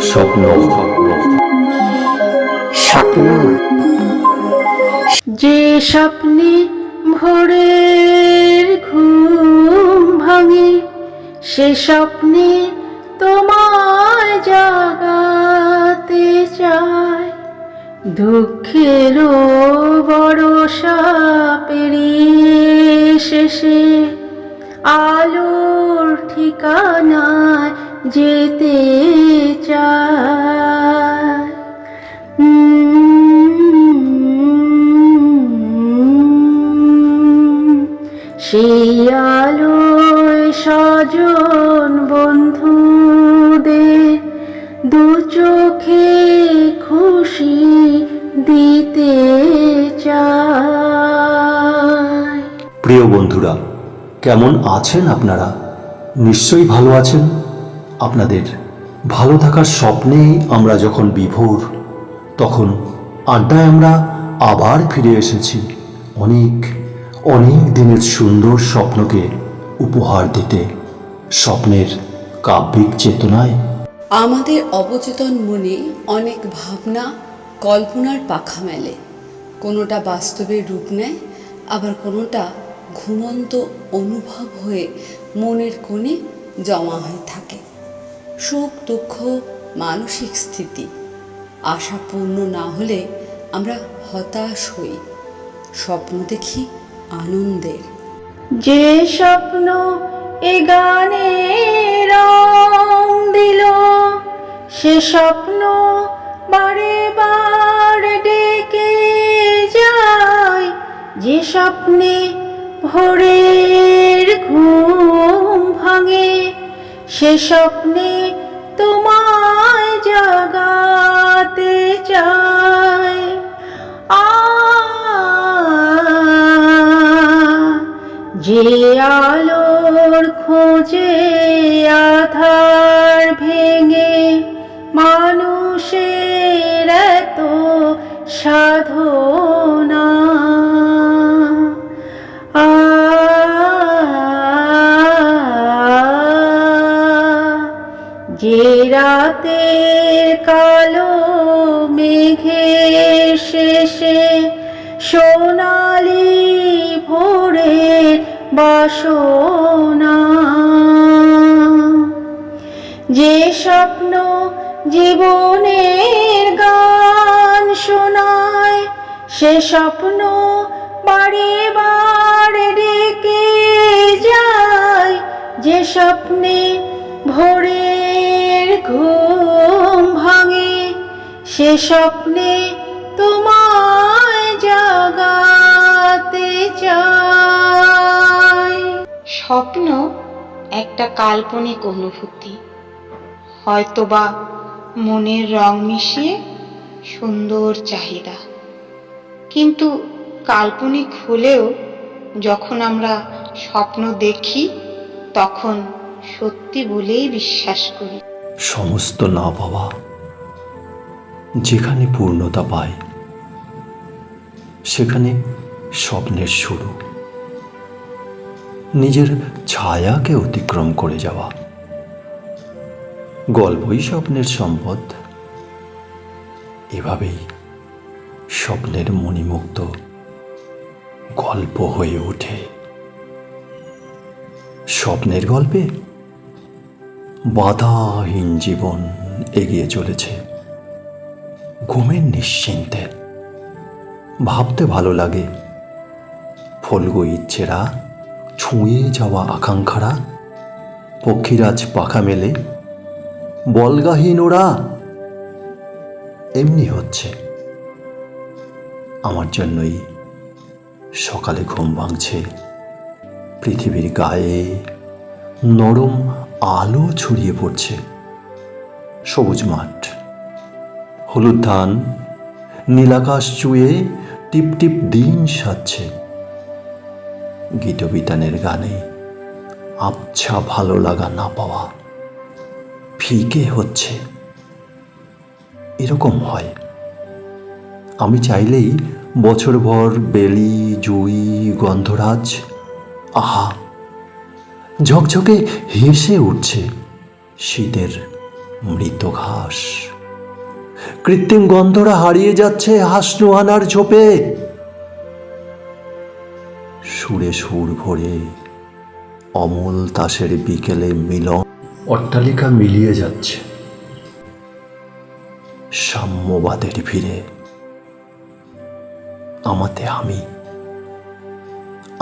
স্বপ্ন। স্বপ্ন যে স্বপ্নে ভোরের ঘুম ভাঙে, সে স্বপ্নে তোমায় জাগাতে চায়। দুঃখেরও বরষা পেরিয়ে শেষে আলোর ঠিকানায় যেতে চায়। সেই আলোয় স্বজন বন্ধুদের দু চোখে খুশি দিতে চায়। প্রিয় বন্ধুরা, কেমন আছেন আপনারা? নিশ্চয়ই ভালো আছেন। আপনাদের ভালো থাকার স্বপ্নে আমরা যখন বিভোর, তখন আড্ডায় আমরা আবার ফিরে এসেছি অনেক অনেক দিনের সুন্দর স্বপ্নকে উপহার দিতে, স্বপ্নের কাব্যিক চেতনায়। আমাদের অবচেতন মনে অনেক ভাবনা, কল্পনার পাখা মেলে। কোনোটা বাস্তবের রূপ নেয়, আবার কোনোটা ঘুমন্ত অনুভব হয়ে মনের কোণে জমা হয়ে থাকে। সুখ দুঃখ মানসিক স্থিতি, আশা পূর্ণ না হলে আমরা হতাশ হই। স্বপ্ন দেখি আনন্দের। যে স্বপ্ন এ গানে রং দিল, সে স্বপ্ন বারে বারে ডেকে যায়। যে স্বপ্নে ভোরের ঘুম ভাঙে, সে স্বপ্নে তোমায় জাগাতে চায়। যে আলোর খোঁজে আধার ভেঙে মানুষের এত সাধনা, যে রাতের কালো মেঘের শেষে সোনালি ভোরের বাসনা, যে স্বপ্ন জীবনের গান শোনায়, সে স্বপ্ন বারে বারে ডেকে যায়। যে স্বপ্নে ভোরের ঘুম ভাঙে, সে স্বপ্নে তোমায় জাগাতে চায়। স্বপ্ন একটা কাল্পনিক অনুভূতি, হয়তোবা মনের রং মিশিয়ে সুন্দর চাহিদা। কিন্তু কাল্পনিক হলেও যখন আমরা স্বপ্ন দেখি, তখন সত্যি বলেই বিশ্বাস করি। সমস্ত না পাওয়া যেখানে পূর্ণতা পায়, সেখানে স্বপ্নের শুরু। নিজের ছায়াকে অতিক্রম করে যাওয়া, গল্পই স্বপ্নের সম্পদ। এভাবেই স্বপ্নের মণিমুক্ত গল্প হয়ে ওঠে। স্বপ্নের গল্পে বাধাহীন জীবন এগিয়ে চলেছে ঘুমের নিশ্চিন্তে। ভাবতে ভালো লাগে ফলগো ইচ্ছেরা, ছুঁয়ে যাওয়া আকাঙ্ক্ষারা, পক্ষীরাজ পাখা মেলে বলগাহীন ওরা। এমনি হচ্ছে আমার জন্যই সকালে ঘুম ভাঙছে, পৃথিবীর গায়ে নরম আলো ছড়িয়ে পড়ছে। সবুজ মাঠ, হলুদ ধান, নীলাকাশ চুয়ে টিপ টিপ দিন সাজছে। গীতবিতানের গানে আবছা ভালো লাগা না পাওয়া ফিকে হচ্ছে। এরকম হয়। আমি চাইলেই বছরভর বেলি, জুই, গন্ধরাজ, আহা ঝকঝকে হেসে উঠছে শীতের মৃত ঘাস, কৃত্রিম গন্ধরা হারিয়ে যাচ্ছে হাসনুহানার ঝোপে। সুরে সুর ভরে অমল তাসের বিকেলে মিলন, অট্টালিকা মিলিয়ে যাচ্ছে সাম্যবাদের ভিড়ে।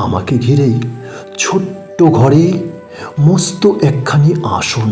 আমাকে ঘিরেই ছোট্ট ঘরে মস্ত একখানি আসন।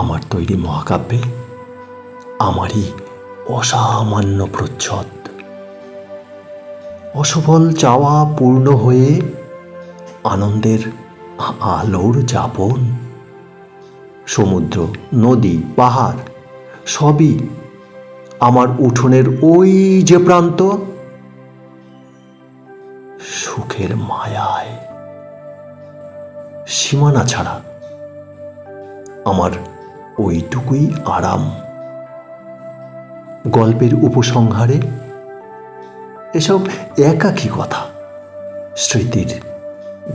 আমার তৈরি মহাকাব্যে আমারই অসামান্য প্রচ্ছদ। অসফল চাওয়া পূর্ণ হয়ে আনন্দের আলোর যাপন। সমুদ্র, নদী, পাহাড় সবই আমার উঠোনের ওই যে প্রান্ত। সুখের মায়ায় সীমানা ছাড়া আমার ওইটুকুই আরাম। গল্পের উপসংহারে এসব একাকী কথা, স্মৃতির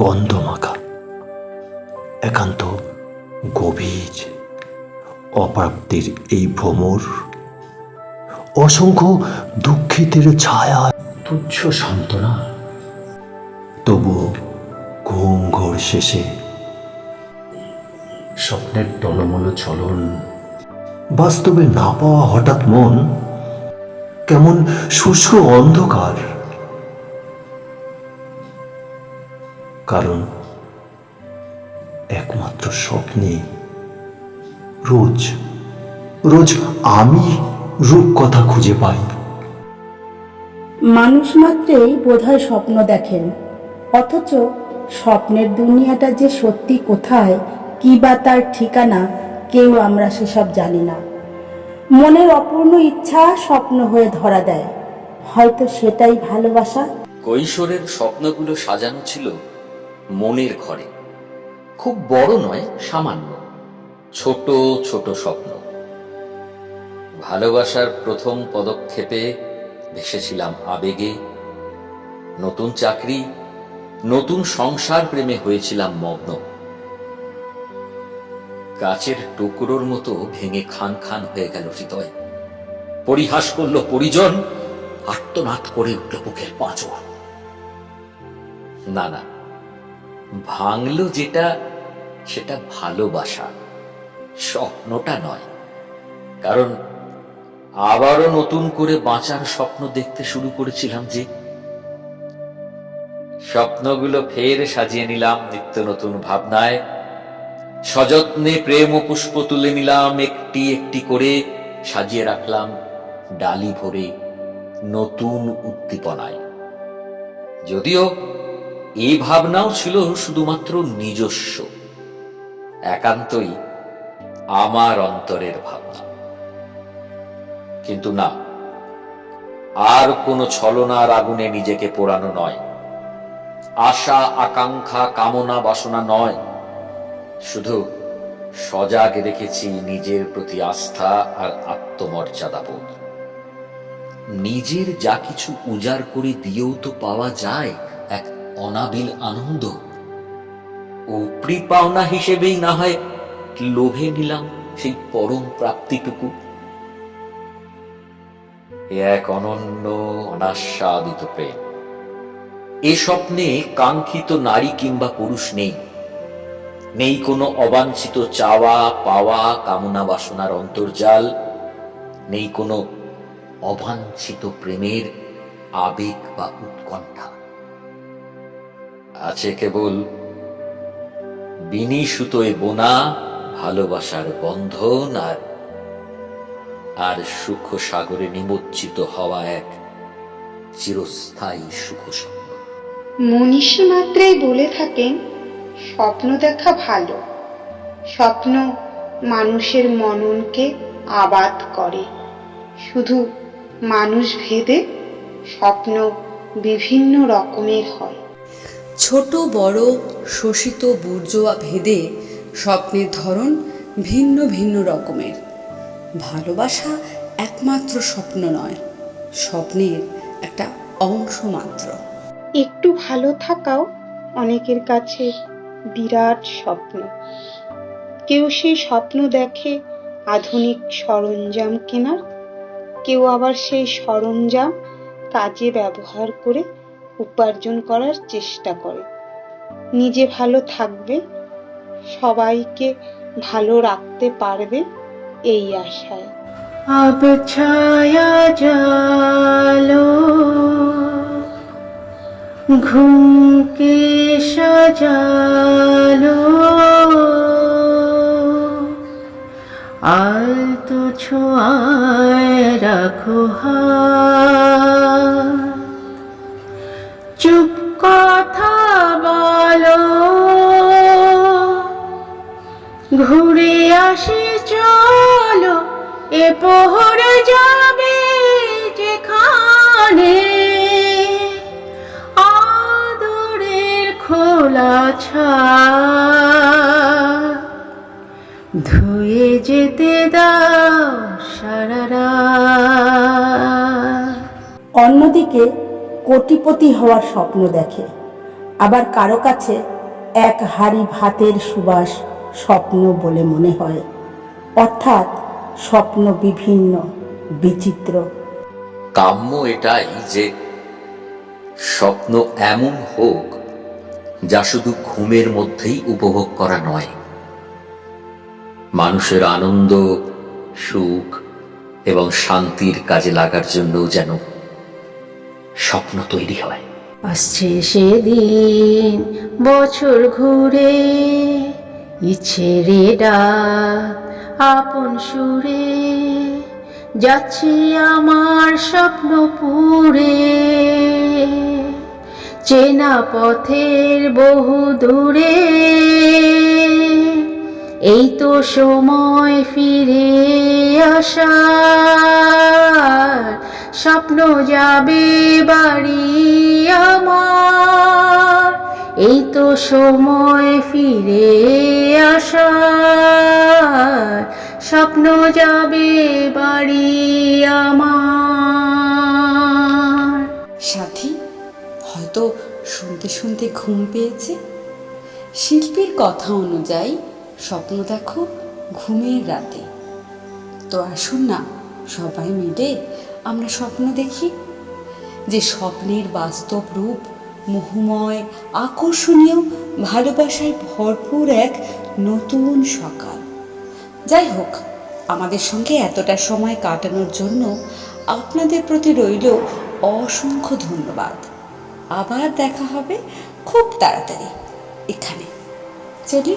গন্ধমাখা, একান্ত গভীর অপ্রাপ্তির এই ভ্রমর, অসংখ্য দুঃখিতের ছায়া, তুচ্ছ সান্ত্বনা। তবুও ঘুম ঘোর শেষে স্বপ্নের টলমল চলন, বাস্তবে না পাওয়া হঠাৎ মন কেমন শুষ্ক অন্ধকার। কারণ একমাত্র স্বপ্নে রোজ রোজ আমি রূপকথা খুঁজে পাই। মানুষ মাত্রেই বোধহয় স্বপ্ন দেখেন, অথচ স্বপ্নের দুনিয়াটা যে সত্যি কোথায়, কি বা তার ঠিকানা, কেউ আমরা সেসব জানি না। মনের অপূর্ণ ইচ্ছা স্বপ্ন হয়ে ধরা দেয়, হয়তো সেটাই ভালোবাসা। কৈশোরের স্বপ্নগুলো সাজানো ছিল মনের ঘরে। খুব বড় নয়, সামান্য ছোট ছোট স্বপ্ন। ভালোবাসার প্রথম পদক্ষেপে ভেসেছিলাম আবেগে, নতুন চাকরি, নতুন সংসার প্রেমে হয়েছিলাম মগ্ন। কাচের টুকরোর মতো ভেঙে খান খান হয়ে গেল হৃদয়। পরিহাস করল পরিজন, আর্তনাদ করে উঠল বুকের পাঁজর। না না, ভাঙল যেটা, সেটা ভালোবাসা, স্বপ্নটা নয়। কারণ আবারও নতুন করে বাঁচার স্বপ্ন দেখতে শুরু করেছিলাম যে। স্বপ্নগুলো ফের সাজিয়ে নিলাম নিত্য নতুন ভাবনায়। সযত্নে প্রেম ও পুষ্প তুলে নিলাম একটি একটি করে, সাজিয়ে রাখলাম ডালি ভরে নতুন উদ্দীপনায়। যদিও এই ভাবনাও ছিল শুধুমাত্র নিজস্ব, একান্তই আমার অন্তরের ভাবনা। কিন্তু না, আর কোনো ছলনার আগুনে নিজেকে পোড়ানো নয়, আশা আকাঙ্ক্ষা কামনা বাসনা নয়। শুধু সজাগ রেখেছি নিজের প্রতি আস্থা আর আত্মমর্যাদা বোধ। নিজের যা কিছু উজাড় করে দিয়েও তো পাওয়া যায় এক অনাবিল আনন্দ। উপরি পাওনা হিসেবেই না হয় লোভে নিলাম সেই পরম প্রাপ্তিটুকু। এক অনন্য অনাস্বাদিত প্রেম। এ স্বপ্নে কাঙ্ক্ষিত নারী কিংবা পুরুষ নেই, নেই কোনো অবাঞ্ছিত চাওয়া পাওয়া কামনা বাসনার অন্তর্জাল, নেই কোনো অবাঞ্ছিত প্রেমের আবেগ বা উৎকণ্ঠা। আছে কেবল বিনি সুতোয় বোনা ভালোবাসার বন্ধন আর সুখ সাগরে নিমজ্জিত হওয়া এক চিরস্থায়ী সুখ স্বপ্ন। মনীষী মাত্রেই বলে থাকেন, স্বপ্ন দেখা ভালো। স্বপ্ন মানুষের মননকে আবাদ করে। শুধু মানুষ ভেদে স্বপ্ন বিভিন্ন রকমের হয়। ছোট বড় শোষিত বুর্জোয়া ভেদে স্বপ্নের ধরন ভিন্ন ভিন্ন রকমের। ভালোবাসা একমাত্র স্বপ্ন নয়, স্বপ্নের একটা অংশ মাত্র। একটু ভালো থাকাও অনেকের কাছে বিরাট স্বপ্ন। কেউ সেই স্বপ্ন দেখে আধুনিক সরঞ্জাম কেনার, কেউ আবার সেই সরঞ্জাম কাজে ব্যবহার করে উপার্জন করার চেষ্টা করে। নিজে ভালো থাকবে, সবাইকে ভালো রাখতে পারবে এই আশায়। अब छाया जालो घूम के सजालो आलतो ছোঁয়ায় রাখো হাত, চুপ কথা বলো, ঘুরে আসি চলো, এ পোহরে যাবে যেখানে, আদরের খোলা ছাদ ধুয়ে যেতে দাও সারা রাত। অন্যদিকে কোটিপতি হওয়ার স্বপ্ন দেখে, আবার কারো কাছে এক হাঁড়ি ভাতের সুবাস স্বপ্ন বলে মনে হয়। অর্থাৎ স্বপ্ন বিভিন্ন, বিচিত্র। কাম্য এটাই যে স্বপ্ন এমন হোক যা শুধু ঘুমের মধ্যেই উপভোগ করা নয়, মানুষের আনন্দ, সুখ এবং শান্তির কাজে লাগার জন্যও যেন স্বপ্ন তৈরি হয়। আসছে সেদিন বছর ঘুরে, ইচ্ছের ডাক আপন সুরে, যাচ্ছি আমার স্বপ্ন পুরে, চেনা পথের বহু দূরে, এই তো সময় ফিরে আসার, স্বপ্ন যাবে বাড়ি আমার, এই তো সময় ফিরে আসার, স্বপ্ন যাবে বাড়ি আমার। সাথী হয়তো শুনতে শুনতে ঘুম পেয়েছে। শিল্পীর কথা অনুযায়ী স্বপ্ন দেখো ঘুমের রাতে। তো আসুন না সবাই মিলে আমরা স্বপ্ন দেখি, যে স্বপ্নের বাস্তব রূপ মোহময়, আকর্ষণীয়, ভালোবাসায় ভরপুর এক নতুন সকাল। যাই হোক, আমাদের সঙ্গে এতটা সময় কাটানোর জন্য আপনাদের প্রতি রইল অসংখ্য ধন্যবাদ। আবার দেখা হবে খুব তাড়াতাড়ি এখানে। চলি।